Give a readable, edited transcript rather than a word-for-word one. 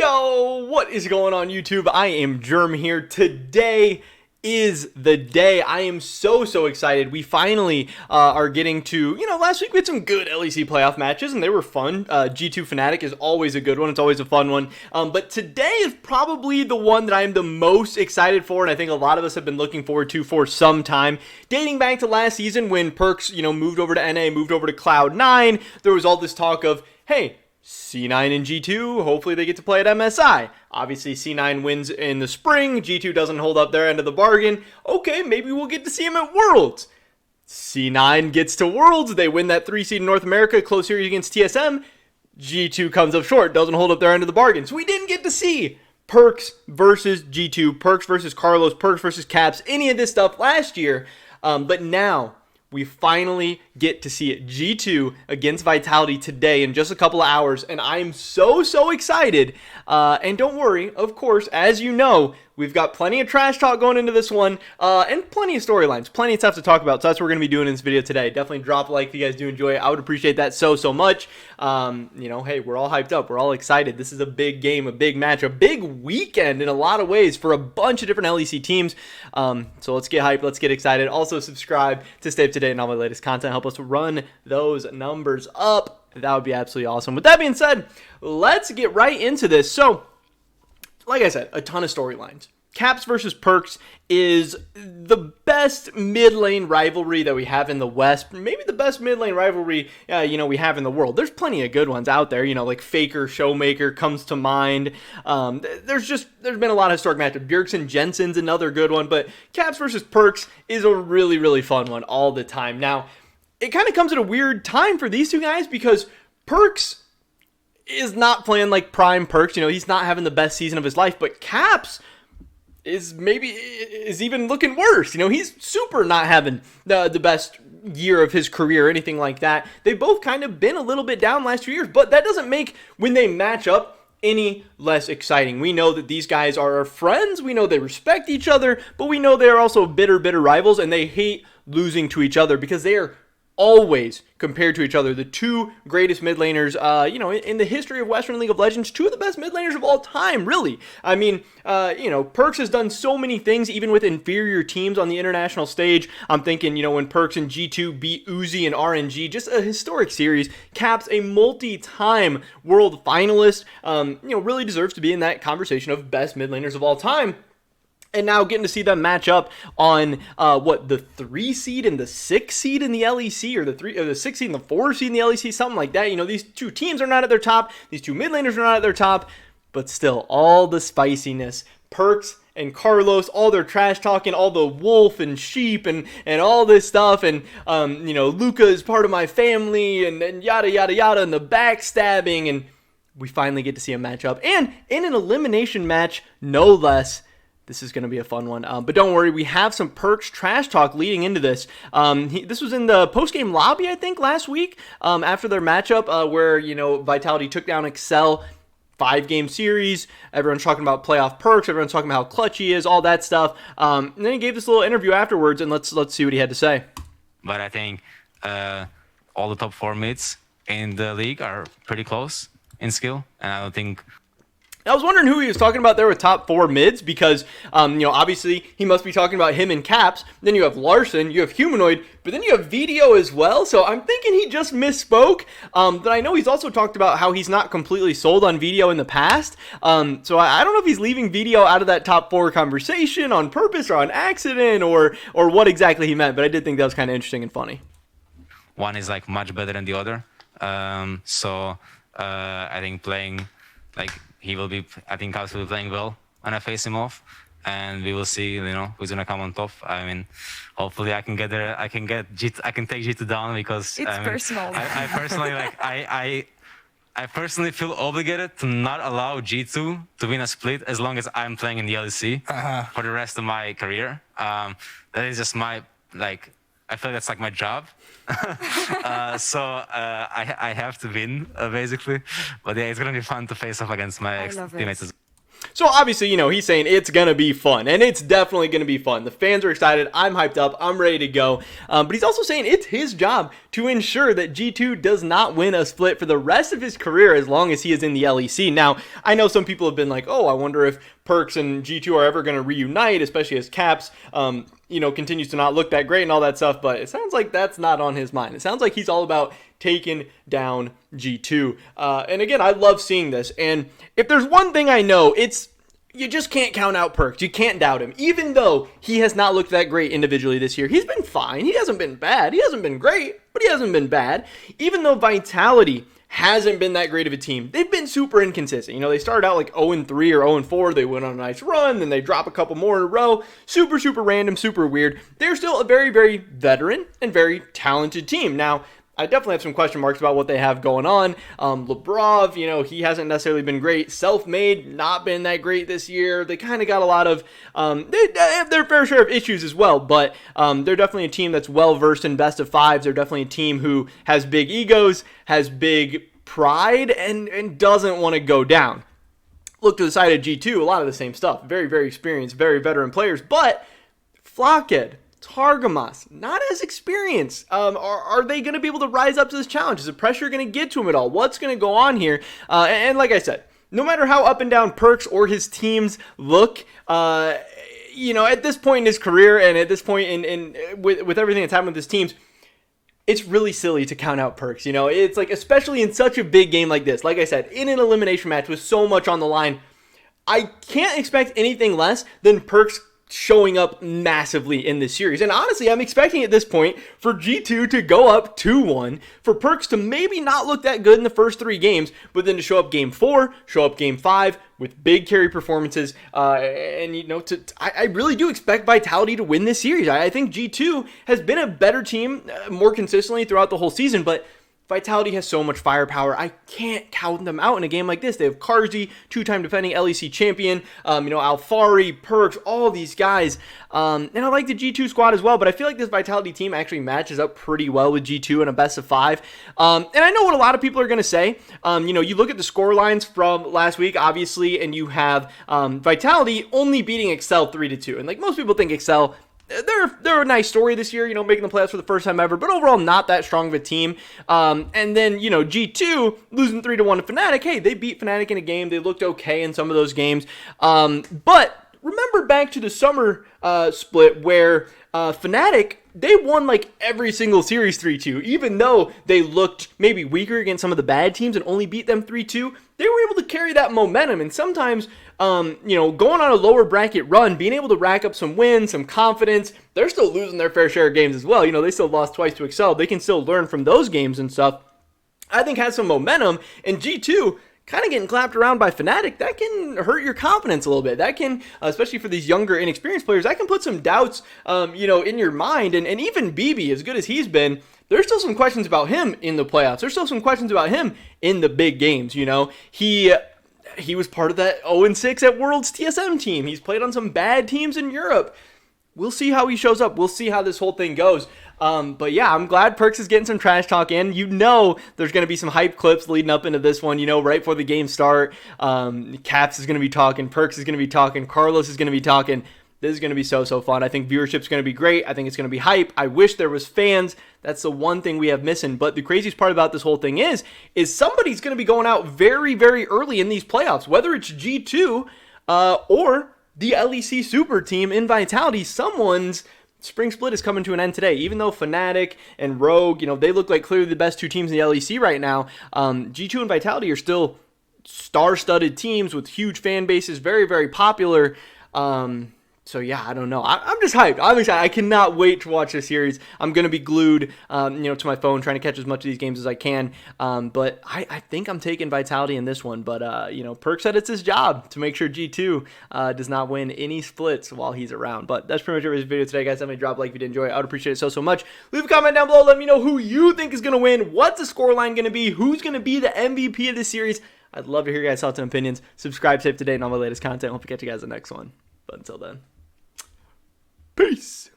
Yo, what is going on YouTube? I am Germ here. Today is the day. I am so excited. We finally are getting to, last week we had some good LEC playoff matches and they were fun. G2 Fnatic is always a good one. It's always a fun one. But today is probably the one that I am the most excited for, and I think a lot of us have been looking forward to for some time. Dating back to last season when Perkz, moved over to NA, moved over to Cloud9, there was all this talk of, hey, C9 and G2, hopefully they get to play at MSI. Obviously, C9 wins in the spring. G2 doesn't hold up their end of the bargain. Okay, maybe we'll get to see them at Worlds. C9 gets to Worlds. They win that 3 seed in North America, close series against TSM. G2 comes up short, doesn't hold up their end of the bargain. So we didn't get to see Perkz versus G2, Perkz versus Carlos, Perkz versus Caps, any of this stuff last year. But now we finally get to see it. G2 against Vitality today in just a couple of hours, and I am so excited. And don't worry, of course, as you know, we've got plenty of trash talk going into this one, and plenty of storylines, plenty of stuff to talk about. So that's what we're going to be doing in this video today. Definitely drop a like if you guys do enjoy it. I would appreciate that so much. Hey, we're all hyped up. We're all excited. This is a big game, a big match, a big weekend in a lot of ways for a bunch of different LEC teams. So let's get hyped. Let's get excited. Also, subscribe to stay up to date on all my latest content. Help us run those numbers up. That would be absolutely awesome. With that being said, let's get right into this. So, like I said, a ton of storylines. Caps versus Perkz is the best mid lane rivalry that we have in the West. Maybe the best mid lane rivalry, we have in the world. There's plenty of good ones out there. Like Faker, Showmaker comes to mind. There's been a lot of historic matchups. Bjergsen Jensen's another good one, but Caps versus Perkz is a really fun one all the time. Now, it kind of comes at a weird time for these two guys because Perkz is not playing like prime Perkz. He's not having the best season of his life, but Caps is even looking worse. He's super not having the best year of his career or anything like that. They've both kind of been a little bit down last 2 years, but that doesn't make when they match up any less exciting. We know that these guys are friends. We know they respect each other, but we know they are also bitter rivals, and they hate losing to each other because they are always compared to each other. The two greatest mid laners, in the history of Western League of Legends, two of the best mid laners of all time, really. I mean, Perkz has done so many things, even with inferior teams on the international stage. I'm thinking, when Perkz and G2 beat Uzi and RNG, just a historic series. Caps, a multi-time world finalist, really deserves to be in that conversation of best mid laners of all time. And now getting to see them match up on the 3 seed and the 6 seed in the LEC, or the 6 seed and the 4 seed in the LEC, something like that. These two teams are not at their top. These two mid laners are not at their top, but still, all the spiciness. Perkz and Carlos, all their trash talking, all the wolf and sheep and all this stuff, and Luca is part of my family, and yada yada, and the backstabbing, and we finally get to see a matchup, and in an elimination match, no less. This is going to be a fun one. But don't worry, we have some Perkz trash talk leading into this. This was in the post-game lobby, I think, last week, after their matchup where, Vitality took down Excel, 5-game series. Everyone's talking about playoff Perkz. Everyone's talking about how clutch he is, all that stuff. And then he gave this little interview afterwards, and let's see what he had to say. But I think all the top 4 mids in the league are pretty close in skill, and I don't think... I was wondering who he was talking about there with top 4 mids because, obviously he must be talking about him and Caps. Then you have Larson, you have Humanoid, but then you have Video as well. So I'm thinking he just misspoke. But I know he's also talked about how he's not completely sold on Video in the past. So I don't know if he's leaving Video out of that top 4 conversation on purpose or on accident or what exactly he meant. But I did think that was kind of interesting and funny. One is like much better than the other. I think playing like... I think Caps will be playing well when I face him off, and we will see, who's gonna come on top. I mean, hopefully I can get there. I can take G2 down because it's personal. I personally I personally feel obligated to not allow G2 to win a split as long as I'm playing in the LEC for the rest of my career. That is just my I feel that's like my job. I have to win, basically. But yeah, it's going to be fun to face off against my teammates. So obviously, he's saying it's going to be fun, and it's definitely going to be fun. The fans are excited. I'm hyped up. I'm ready to go. But he's also saying it's his job to ensure that G2 does not win a split for the rest of his career as long as he is in the LEC. Now, I know some people have been like, oh, I wonder if Perkz and G2 are ever going to reunite, especially as Caps, continues to not look that great and all that stuff. But it sounds like that's not on his mind. It sounds like he's all about taking down G2. And again, I love seeing this. And if there's one thing I know, it's you just can't count out Perkz. You can't doubt him. Even though he has not looked that great individually this year, he's been fine. He hasn't been bad. He hasn't been great, but he hasn't been bad. Even though Vitality hasn't been that great of a team, they've been super inconsistent. They started out like 0-3 or 0-4. They went on a nice run, then they drop a couple more in a row. Super, super random, super weird. They're still a very, very veteran and very talented team. Now, I definitely have some question marks about what they have going on. Lebrov, he hasn't necessarily been great. Self-made, not been that great this year. They kind of got a lot of, they have their fair share of issues as well, but they're definitely a team that's well-versed in best of fives. They're definitely a team who has big egos, has big pride, and doesn't want to go down. Look to the side of G2, a lot of the same stuff. Very, very experienced, very veteran players, but Flockhead, Targamas, not as experienced. Are they going to be able to rise up to this challenge? Is the pressure going to get to him at all? What's going to go on here? And like I said, no matter how up and down Perkz or his teams look, at this point in his career and at this point with everything that's happened with his teams, it's really silly to count out Perkz. It's like, especially in such a big game like this, like I said, in an elimination match with so much on the line, I can't expect anything less than Perkz showing up massively in this series. And honestly, I'm expecting at this point for G2 to go up 2-1, for Perkz to maybe not look that good in the first 3 games, but then to show up game 4, show up game 5 with big carry performances. I really do expect Vitality to win this series. I think G2 has been a better team more consistently throughout the whole season, but Vitality has so much firepower. I can't count them out in a game like this. They have Karzi, 2-time defending LEC champion, Alfari, Perkz, all these guys. And I like the G2 squad as well, but I feel like this Vitality team actually matches up pretty well with G2 in a best of 5. And I know what a lot of people are going to say. You look at the score lines from last week, obviously, and you have Vitality only beating Excel 3-2. And like most people think Excel, they're a nice story this year, making the playoffs for the first time ever, but overall not that strong of a team. And then, G2 losing 3-1 to Fnatic. Hey, they beat Fnatic in a game. They looked okay in some of those games. But remember back to the summer split where Fnatic, they won like every single series 3-2, even though they looked maybe weaker against some of the bad teams and only beat them 3-2. They were able to carry that momentum, and sometimes, going on a lower bracket run, being able to rack up some wins, some confidence, they're still losing their fair share of games as well. They still lost twice to Excel. They can still learn from those games and stuff. I think has some momentum, and G2 kind of getting clapped around by Fnatic, that can hurt your confidence a little bit. That can, especially for these younger, inexperienced players, that can put some doubts, in your mind. And even BB, as good as he's been, there's still some questions about him in the playoffs. There's still some questions about him in the big games. He was part of that 0-6 at Worlds TSM team. He's played on some bad teams in Europe. We'll see how he shows up. We'll see how this whole thing goes. But yeah, I'm glad Perkz is getting some trash talk in. There's going to be some hype clips leading up into this one, right before the game start. Caps is going to be talking. Perkz is going to be talking. Carlos is going to be talking. This is going to be so fun. I think viewership's going to be great. I think it's going to be hype. I wish there was fans. That's the one thing we have missing. But the craziest part about this whole thing is somebody's going to be going out very, very early in these playoffs. Whether it's G2 or the LEC Super Team in Vitality, someone's spring split is coming to an end today. Even though Fnatic and Rogue, they look like clearly the best 2 teams in the LEC right now, G2 and Vitality are still star-studded teams with huge fan bases, very, very popular. So yeah, I don't know. I'm just hyped. I'm excited. I cannot wait to watch this series. I'm going to be glued, to my phone, trying to catch as much of these games as I can. But I think I'm taking Vitality in this one. But, Perkz said it's his job to make sure G2 does not win any splits while he's around. But that's pretty much it for this video today, guys. Definitely drop a like if you did enjoy it. I would appreciate it so much. Leave a comment down below. Let me know who you think is going to win. What's the scoreline going to be? Who's going to be the MVP of this series? I'd love to hear your guys' thoughts and opinions. Subscribe, save today, and all my latest content. Hope to catch you guys in the next one. But until then, peace.